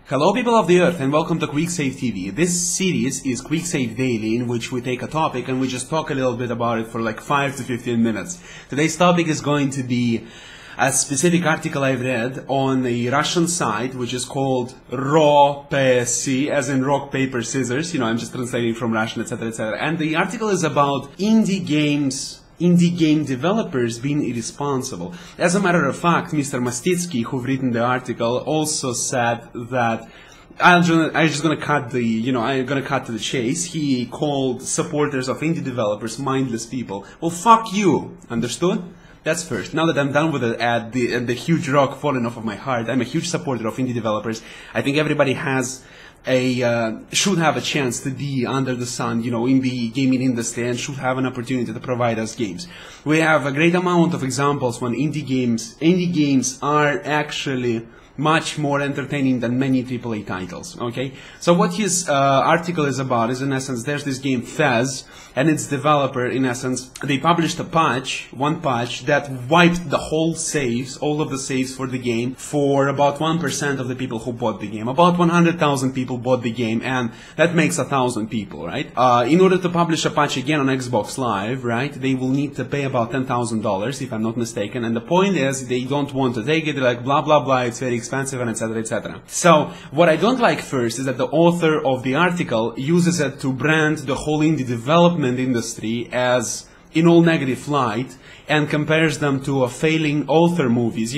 Hello people of the earth and welcome to QuickSave TV. This series is QuickSave Daily, in which we take a topic and we just talk a little bit about it for like 5 to 15 minutes. Today's topic is going to be a specific article I've read on a Russian site which is called ROPSC, as in rock, paper, scissors. You know, I'm just translating from Russian, etc, etc. And the article is about indie game developers being irresponsible. As a matter of fact, Mr. Mastitsky, who've written the article, also said that I'm just gonna cut to the chase. He called supporters of indie developers mindless people. Well, fuck you. Understood? That's first. Now that I'm done with the huge rock falling off of my heart, I'm a huge supporter of indie developers. I think everybody should have a chance to be under the sun, you know, in the gaming industry, and should have an opportunity to provide us games. We have a great amount of examples when indie games are actually much more entertaining than many AAA titles, okay? So what his article is about is, in essence, there's this game Fez, and its developer, in essence, they published one patch that wiped the whole saves, all of the saves for the game, for about 1% of the people who bought the game. About 100,000 people bought the game, and that makes 1,000 people, right? In order to publish a patch again on Xbox Live, right, they will need to pay about $10,000, if I'm not mistaken, and the point is, they don't want to take it, they're like, blah, blah, blah, it's very expensive, and etc, etc. So, what I don't like first is that the author of the article uses it to brand the whole indie development industry as in all negative light, and compares them to a failing author movies,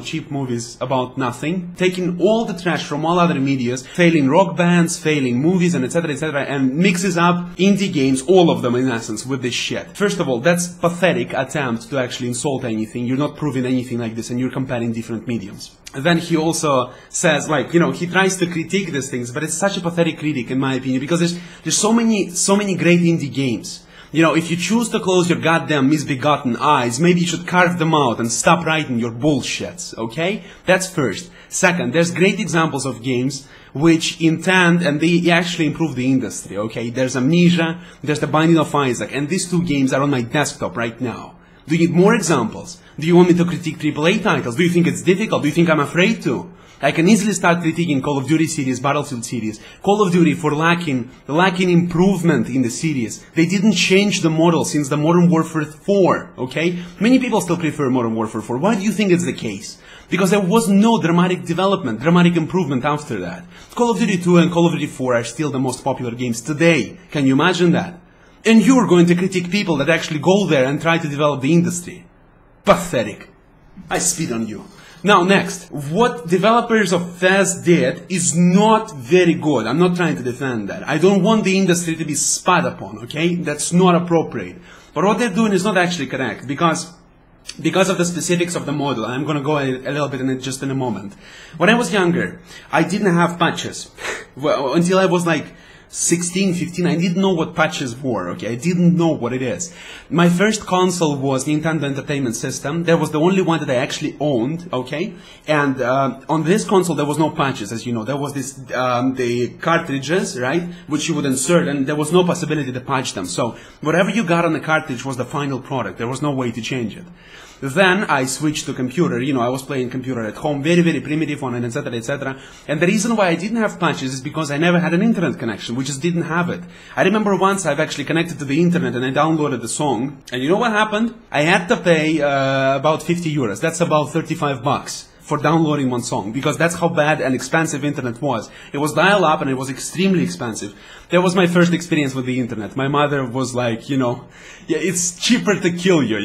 cheap movies about nothing, taking all the trash from all other medias, failing rock bands, failing movies, and etc, and mixes up indie games, all of them in essence, with this shit. First of all, that's pathetic attempt to actually insult anything. You're not proving anything like this, and you're comparing different mediums. And then he also says, he tries to critique these things, but it's such a pathetic critic in my opinion, because there's so many great indie games. You know, if you choose to close your goddamn misbegotten eyes, maybe you should carve them out and stop writing your bullshits, okay? That's first. Second, there's great examples of games which intend, and they actually improve the industry, okay? There's Amnesia, there's The Binding of Isaac, and these two games are on my desktop right now. Do you need more examples? Do you want me to critique AAA titles? Do you think it's difficult? Do you think I'm afraid to? I can easily start critiquing Call of Duty series, Battlefield series. Call of Duty for lacking improvement in the series. They didn't change the model since the Modern Warfare 4, okay? Many people still prefer Modern Warfare 4. Why do you think it's the case? Because there was no dramatic development, dramatic improvement after that. Call of Duty 2 and Call of Duty 4 are still the most popular games today. Can you imagine that? And you're going to critique people that actually go there and try to develop the industry. Pathetic. I spit on you. Now, next, what developers of Fez did is not very good. I'm not trying to defend that. I don't want the industry to be spat upon, okay? That's not appropriate. But what they're doing is not actually correct, because of the specifics of the model. I'm going to go a little bit in it just in a moment. When I was younger, I didn't have patches. Well, until I was like 16, 15, I didn't know what patches were, okay? I didn't know what it is. My first console was Nintendo Entertainment System. That was the only one that I actually owned, okay? And on this console, there was no patches, as you know. There was the cartridges, right? Which you would insert, and there was no possibility to patch them. So whatever you got on the cartridge was the final product. There was no way to change it. Then I switched to computer. You know, I was playing computer at home, very, very primitive one, and etc, etc. And the reason why I didn't have patches is because I never had an internet connection. We just didn't have it. I remember once I've actually connected to the internet and I downloaded the song. And you know what happened? I had to pay about 50 euros. That's about 35 bucks. For downloading one song, because that's how bad and expensive internet was. It was dial-up and it was extremely expensive. That was my first experience with the internet. My mother was like, yeah, it's cheaper to kill you,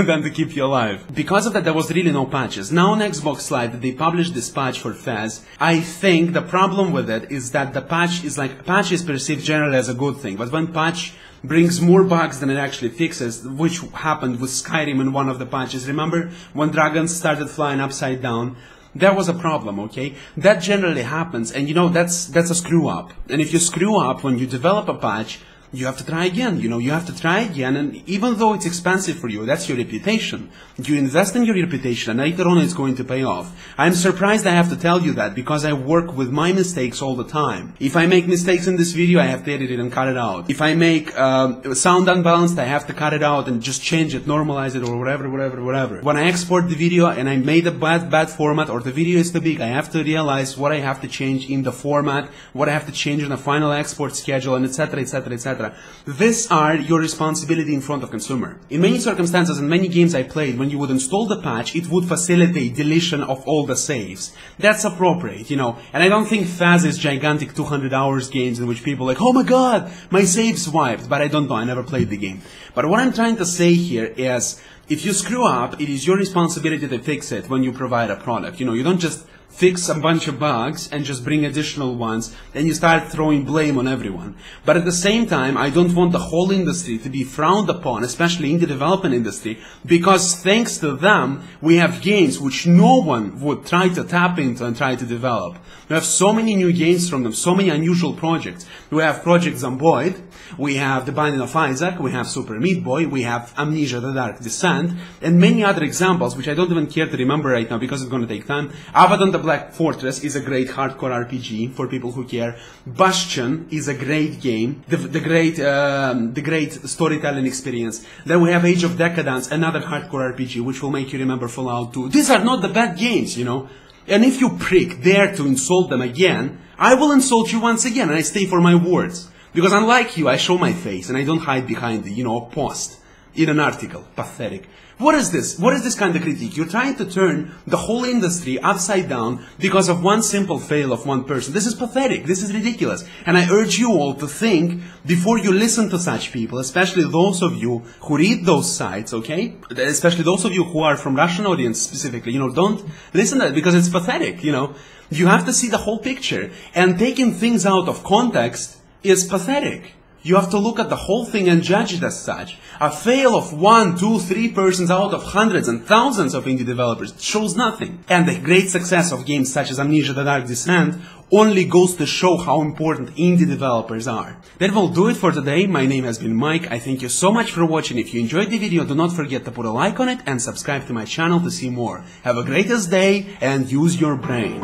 than to keep you alive. Because of that, there was really no patches. Now on Xbox Live, they published this patch for Fez. I think the problem with it is that the patch is perceived generally as a good thing, but when patch brings more bugs than it actually fixes, which happened with Skyrim in one of the patches. Remember when dragons started flying upside down? There was a problem, okay? That generally happens, and that's a screw up. And if you screw up when you develop a patch, you have to try again. You have to try again, and even though it's expensive for you, that's your reputation. You invest in your reputation, and later on it's going to pay off. I'm surprised I have to tell you that, because I work with my mistakes all the time. If I make mistakes in this video, I have to edit it and cut it out. If I make sound unbalanced, I have to cut it out and just change it, normalize it, or whatever. When I export the video and I made a bad format, or the video is too big, I have to realize what I have to change in the format, what I have to change in the final export schedule, and etc. These are your responsibility in front of consumer. In many circumstances, in many games I played, when you would install the patch, it would facilitate deletion of all the saves. That's appropriate, and I don't think Faz is gigantic 200 hours games in which people are like, oh my god, my save's wiped, but I don't know, I never played the game. But what I'm trying to say here is, if you screw up, it is your responsibility to fix it when you provide a product. You don't just fix a bunch of bugs and just bring additional ones, and you start throwing blame on everyone. But at the same time, I don't want the whole industry to be frowned upon, especially in the development industry, because thanks to them, we have games which no one would try to tap into and try to develop. We have so many new games from them, so many unusual projects. We have Project Zomboid, we have The Binding of Isaac, we have Super Meat Boy, we have Amnesia: The Dark Descent, and many other examples which I don't even care to remember right now because it's going to take time. Abaddon: The Black Fortress is a great hardcore RPG for people who care. Bastion is a great game, the great storytelling experience. Then we have Age of Decadence, another hardcore RPG which will make you remember Fallout 2. These are not the bad games, And if you prick dare to insult them again, I will insult you once again, and I stay for my words. Because unlike you, I show my face, and I don't hide behind, a post in an article. Pathetic. What is this? What is this kind of critique? You're trying to turn the whole industry upside down because of one simple fail of one person. This is pathetic. This is ridiculous. And I urge you all to think before you listen to such people, especially those of you who read those sites, okay? Especially those of you who are from Russian audience specifically, don't listen to that because it's pathetic, You have to see the whole picture. And taking things out of context is pathetic. You have to look at the whole thing and judge it as such. A fail of 1, 2, 3 persons out of hundreds and thousands of indie developers shows nothing. And the great success of games such as Amnesia: The Dark Descent only goes to show how important indie developers are. That will do it for today. My name has been Mike. I thank you so much for watching. If you enjoyed the video, do not forget to put a like on it and subscribe to my channel to see more. Have a greatest day and use your brain.